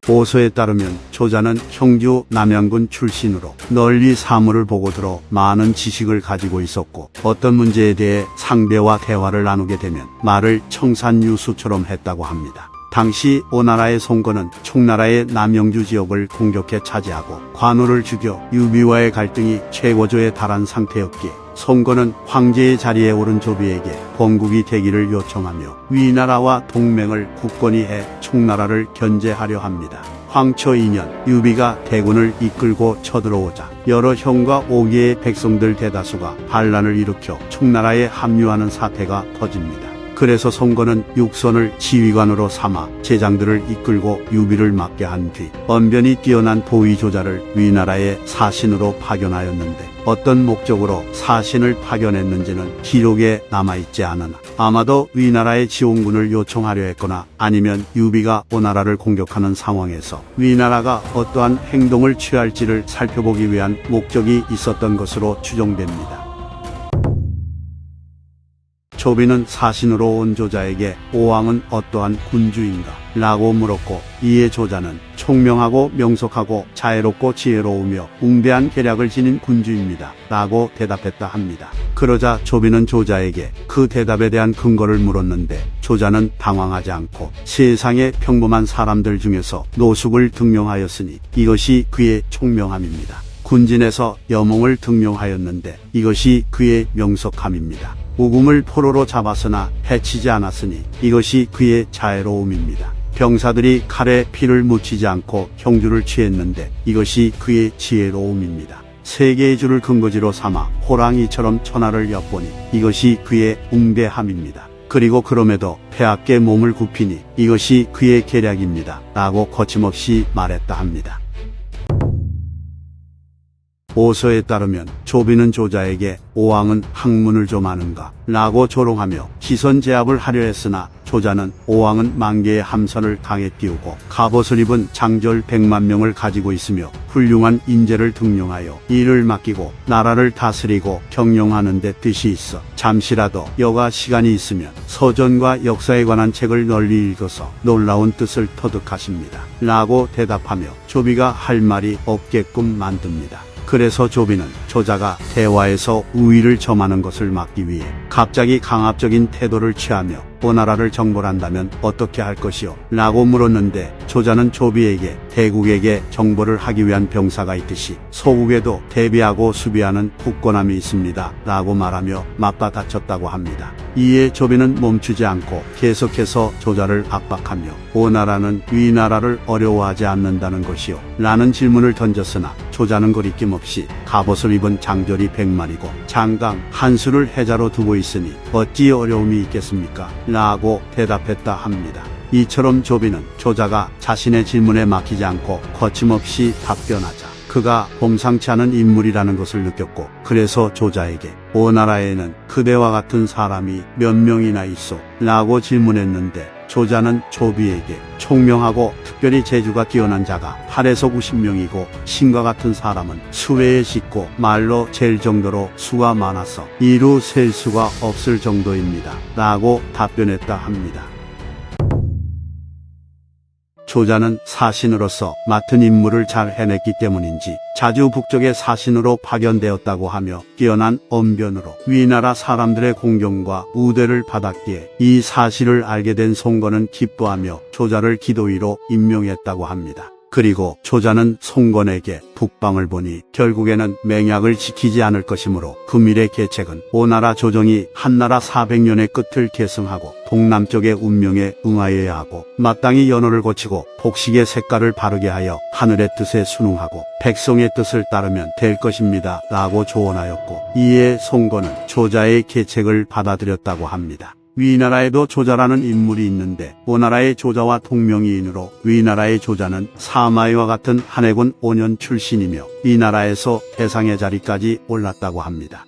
보소에 따르면 조자는 청주 남양군 출신으로 널리 사물을 보고 들어 많은 지식을 가지고 있었고 어떤 문제에 대해 상대와 대화를 나누게 되면 말을 청산유수처럼 했다고 합니다. 당시 오나라의 송건은 총나라의 남영주 지역을 공격해 차지하고 관우를 죽여 유비와의 갈등이 최고조에 달한 상태였기에 송건은 황제의 자리에 오른 조비에게 건국이 되기를 요청하며 위나라와 동맹을 굳건히 해 총나라를 견제하려 합니다. 황초 2년 유비가 대군을 이끌고 쳐들어오자 여러 형과 5개의 백성들 대다수가 반란을 일으켜 총나라에 합류하는 사태가 터집니다. 그래서 송건은 육선을 지휘관으로 삼아 제장들을 이끌고 유비를 막게 한 뒤 언변이 뛰어난 보위조자를 위나라의 사신으로 파견하였는데 어떤 목적으로 사신을 파견했는지는 기록에 남아있지 않으나 아마도 위나라의 지원군을 요청하려 했거나 아니면 유비가 오나라를 공격하는 상황에서 위나라가 어떠한 행동을 취할지를 살펴보기 위한 목적이 있었던 것으로 추정됩니다. 조비는 사신으로 온 조자에게 오왕은 어떠한 군주인가? 라고 물었고 이에 조자는 총명하고 명석하고 자애롭고 지혜로우며 웅대한 계략을 지닌 군주입니다. 라고 대답했다 합니다. 그러자 조비는 조자에게 그 대답에 대한 근거를 물었는데 조자는 당황하지 않고 세상의 평범한 사람들 중에서 노숙을 등용하였으니 이것이 그의 총명함입니다. 군진에서 여몽을 등용하였는데 이것이 그의 명석함입니다. 우금을 포로로 잡았으나 해치지 않았으니 이것이 그의 자애로움입니다. 병사들이 칼에 피를 묻히지 않고 형주를 취했는데 이것이 그의 지혜로움입니다. 세 개의 줄을 근거지로 삼아 호랑이처럼 천하를 엿보니 이것이 그의 웅대함입니다. 그리고 그럼에도 폐하께 몸을 굽히니 이것이 그의 계략입니다. 라고 거침없이 말했다 합니다. 보소에 따르면 조비는 조자에게 오왕은 학문을 좀 아는가? 라고 조롱하며 기선제압을 하려 했으나 조자는 오왕은 만개의 함선을 강에 띄우고 갑옷을 입은 장졸 100만 명을 가지고 있으며 훌륭한 인재를 등용하여 일을 맡기고 나라를 다스리고 경영하는 데 뜻이 있어 잠시라도 여가 시간이 있으면 서전과 역사에 관한 책을 널리 읽어서 놀라운 뜻을 터득하십니다. 라고 대답하며 조비가 할 말이 없게끔 만듭니다. 그래서 조비는 조자가 대화에서 우위를 점하는 것을 막기 위해 갑자기 강압적인 태도를 취하며 오나라를 정벌한다면 어떻게 할 것이오? 라고 물었는데 조자는 조비에게 대국에게 정벌을 하기 위한 병사가 있듯이 소국에도 대비하고 수비하는 굳건함이 있습니다. 라고 말하며 맞받아쳤다고 합니다. 이에 조비는 멈추지 않고 계속해서 조자를 압박하며 오나라는 위나라를 어려워하지 않는다는 것이오? 라는 질문을 던졌으나 조자는 거리낌 없이 갑옷을 입은 장졸이 100만이고 장강 한수를 해자로 두고 있으니 어찌 어려움이 있겠습니까? 라고 대답했다 합니다. 이처럼 조비는 조자가 자신의 질문에 막히지 않고 거침없이 답변하자 그가 범상치 않은 인물이라는 것을 느꼈고 그래서 조자에게 오나라에는 그대와 같은 사람이 몇 명이나 있소? 라고 질문했는데 조자는 조비에게 총명하고 특별히 재주가 뛰어난 자가 8에서 90명이고 신과 같은 사람은 수레에 싣고 말로 잴 정도로 수가 많아서 이루 셀 수가 없을 정도입니다. 라고 답변했다 합니다. 조자는 사신으로서 맡은 임무를 잘 해냈기 때문인지 자주 북쪽의 사신으로 파견되었다고 하며 뛰어난 언변으로 위나라 사람들의 공경과 우대를 받았기에 이 사실을 알게 된 송건은 기뻐하며 조자를 기도위로 임명했다고 합니다. 그리고 조자는 송건에게 북방을 보니 결국에는 맹약을 지키지 않을 것이므로 금일의 계책은 오나라 조정이 한나라 400년의 끝을 계승하고 동남쪽의 운명에 응하여야 하고 마땅히 연호를 고치고 복식의 색깔을 바르게 하여 하늘의 뜻에 순응하고 백성의 뜻을 따르면 될 것입니다. 라고 조언하였고 이에 송건은 조자의 계책을 받아들였다고 합니다. 위나라에도 조자라는 인물이 있는데 오나라의 조자와 동명이인으로 위나라의 조자는 사마이와 같은 한해군 5년 출신이며 이 나라에서 대상의 자리까지 올랐다고 합니다.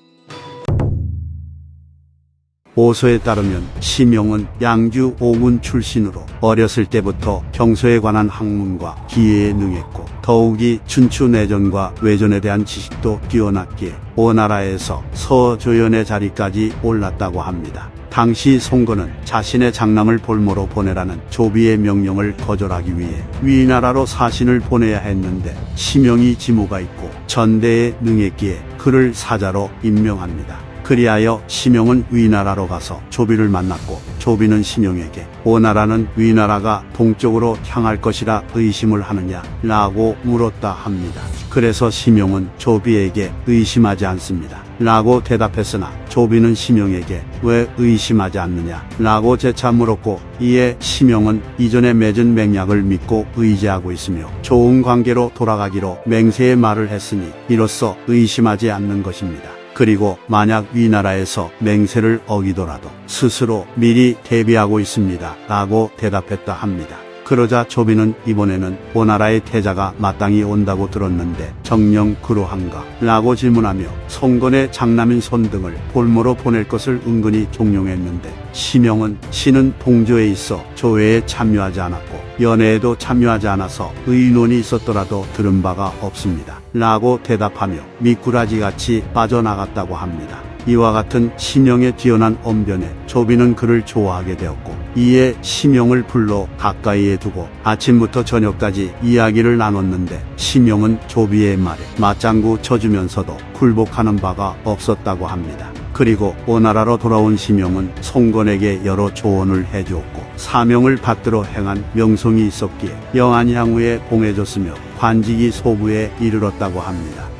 보소에 따르면 시명은 양주 5군 출신으로 어렸을 때부터 경서에 관한 학문과 기회에 능했고 더욱이 춘추 내전과 외전에 대한 지식도 뛰어났기에 오나라에서 서조연의 자리까지 올랐다고 합니다. 당시 송건은 자신의 장남을 볼모로 보내라는 조비의 명령을 거절하기 위해 위나라로 사신을 보내야 했는데 심영이 지모가 있고 전대에 능했기에 그를 사자로 임명합니다. 그리하여 심영은 위나라로 가서 조비를 만났고 조비는 심영에게 오나라는 위나라가 동쪽으로 향할 것이라 의심을 하느냐 라고 물었다 합니다. 그래서 심영은 조비에게 의심하지 않습니다 라고 대답했으나 조비는 심영에게 왜 의심하지 않느냐 라고 재차 물었고, 이에 심영은 이전에 맺은 맹약을 믿고 의지하고 있으며 좋은 관계로 돌아가기로 맹세의 말을 했으니 이로써 의심하지 않는 것입니다. 그리고 만약 위나라에서 맹세를 어기더라도 스스로 미리 대비하고 있습니다 라고 대답했다 합니다. 그러자 조비는 이번에는 오나라의 태자가 마땅히 온다고 들었는데 정녕 그러한가 라고 질문하며 송건의 장남인 손등을 볼모로 보낼 것을 은근히 종용했는데, 심영은 신은 동조에 있어 조회에 참여하지 않았고 연애에도 참여하지 않아서 의논이 있었더라도 들은 바가 없습니다 라고 대답하며 미꾸라지같이 빠져나갔다고 합니다. 이와 같은 심영의 뛰어난 언변에 조비는 그를 좋아하게 되었고, 이에 심영을 불러 가까이에 두고 아침부터 저녁까지 이야기를 나눴는데 심영은 조비의 말에 맞장구 쳐주면서도 굴복하는 바가 없었다고 합니다. 그리고 오나라로 돌아온 심영은 송건에게 여러 조언을 해주었고 사명을 받들어 행한 명성이 있었기에 영안향후에 봉해졌으며 관직이 소부에 이르렀다고 합니다.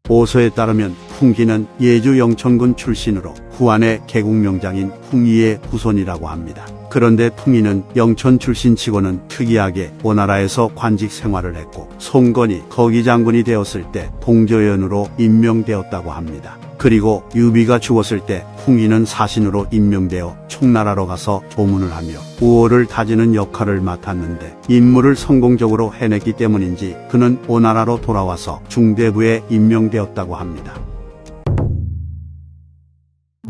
오서에 따르면 풍기는 예주 영천군 출신으로 후한의 개국명장인 풍이의 후손이라고 합니다. 그런데 풍이는 영천 출신치고는 특이하게 오나라에서 관직 생활을 했고 송건이 거기장군이 되었을 때 동조연으로 임명되었다고 합니다. 그리고 유비가 죽었을 때 풍이는 사신으로 임명되어 총나라로 가서 조문을 하며 우호를 다지는 역할을 맡았는데 임무를 성공적으로 해냈기 때문인지 그는 오나라로 돌아와서 중대부에 임명되었다고 합니다.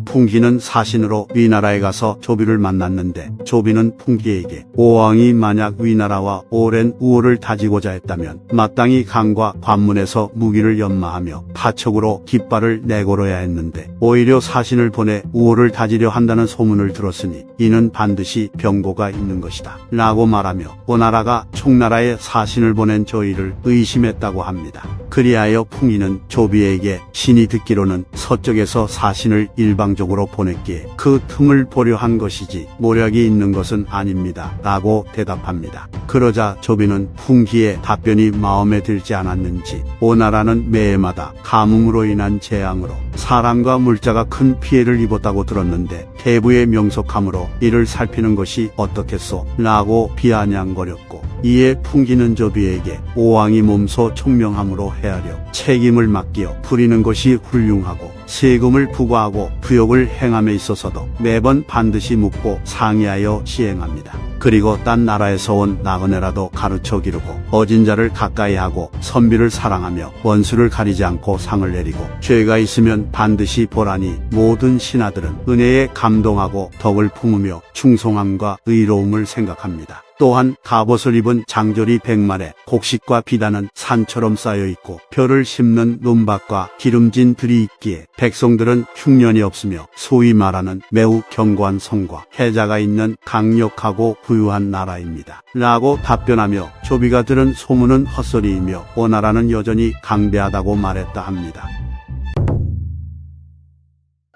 풍기는 사신으로 위나라에 가서 조비를 만났는데 조비는 풍기에게 오왕이 만약 위나라와 오랜 우호를 다지고자 했다면 마땅히 강과 관문에서 무기를 연마하며 파척으로 깃발을 내걸어야 했는데 오히려 사신을 보내 우호를 다지려 한다는 소문을 들었으니 이는 반드시 병고가 있는 것이다 라고 말하며 오나라가 총나라에 사신을 보낸 저희를 의심했다고 합니다. 그리하여 풍이는 조비에게 신이 듣기로는 서쪽에서 사신을 일방적으로 보냈기에 그 틈을 보려 한 것이지 모략이 있는 것은 아닙니다 라고 대답합니다. 그러자 조비는 풍기의 답변이 마음에 들지 않았는지 오나라는 매해마다 가뭄으로 인한 재앙으로 사람과 물자가 큰 피해를 입었다고 들었는데 대부의 명석함으로 이를 살피는 것이 어떻겠소 라고 비아냥거렸고, 이에 풍기는 조비에게 오왕이 몸소 총명함으로 헤아려 책임을 맡기어 부리는 것이 훌륭하고 세금을 부과하고 부역을 행함에 있어서도 매번 반드시 묻고 상의하여 시행합니다. 그리고 딴 나라에서 온 나그네라도 가르쳐 기르고 어진 자를 가까이 하고 선비를 사랑하며 원수를 가리지 않고 상을 내리고 죄가 있으면 반드시 보라니 모든 신하들은 은혜에 감동하고 덕을 품으며 충성함과 의로움을 생각합니다. 또한 갑옷을 입은 장졸이 100마리, 곡식과 비단은 산처럼 쌓여있고 벼를 심는 논밭과 기름진 들이 있기에 백성들은 흉년이 없으며 소위 말하는 매우 견고한 성과 해자가 있는 강력하고 부유한 나라입니다 라고 답변하며 조비가 들은 소문은 헛소리이며 오나라는 여전히 강대하다고 말했다 합니다.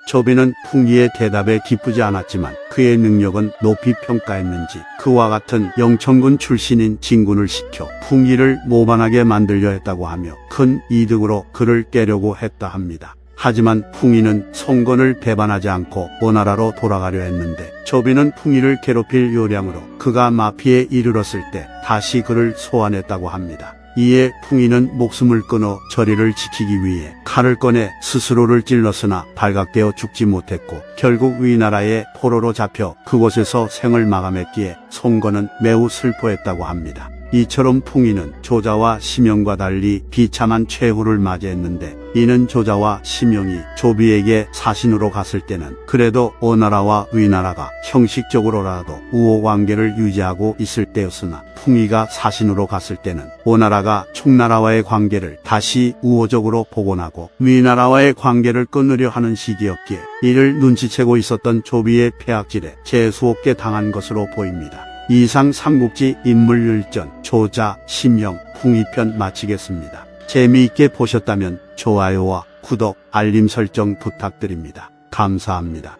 조비는 풍이의 대답에 기쁘지 않았지만 그의 능력은 높이 평가했는지 그와 같은 영천군 출신인 진군을 시켜 풍이를 모반하게 만들려 했다고 하며 큰 이득으로 그를 깨려고 했다 합니다. 하지만 풍이는 송건을 배반하지 않고 오나라로 돌아가려 했는데 조비는 풍이를 괴롭힐 요량으로 그가 마피에 이르렀을 때 다시 그를 소환했다고 합니다. 이에 풍이는 목숨을 끊어 저리를 지키기 위해 칼을 꺼내 스스로를 찔렀으나 발각되어 죽지 못했고 결국 위나라의 포로로 잡혀 그곳에서 생을 마감했기에 송건은 매우 슬퍼했다고 합니다. 이처럼 풍이는 조자와 심영과 달리 비참한 최후를 맞이했는데 이는 조자와 심영이 조비에게 사신으로 갔을 때는 그래도 오나라와 위나라가 형식적으로라도 우호 관계를 유지하고 있을 때였으나 풍이가 사신으로 갔을 때는 오나라가 총나라와의 관계를 다시 우호적으로 복원하고 위나라와의 관계를 끊으려 하는 시기였기에 이를 눈치채고 있었던 조비의 폐악질에 재수없게 당한 것으로 보입니다. 이상 삼국지 인물일전 조자, 심영, 풍이편 마치겠습니다. 재미있게 보셨다면 좋아요와 구독, 알림 설정 부탁드립니다. 감사합니다.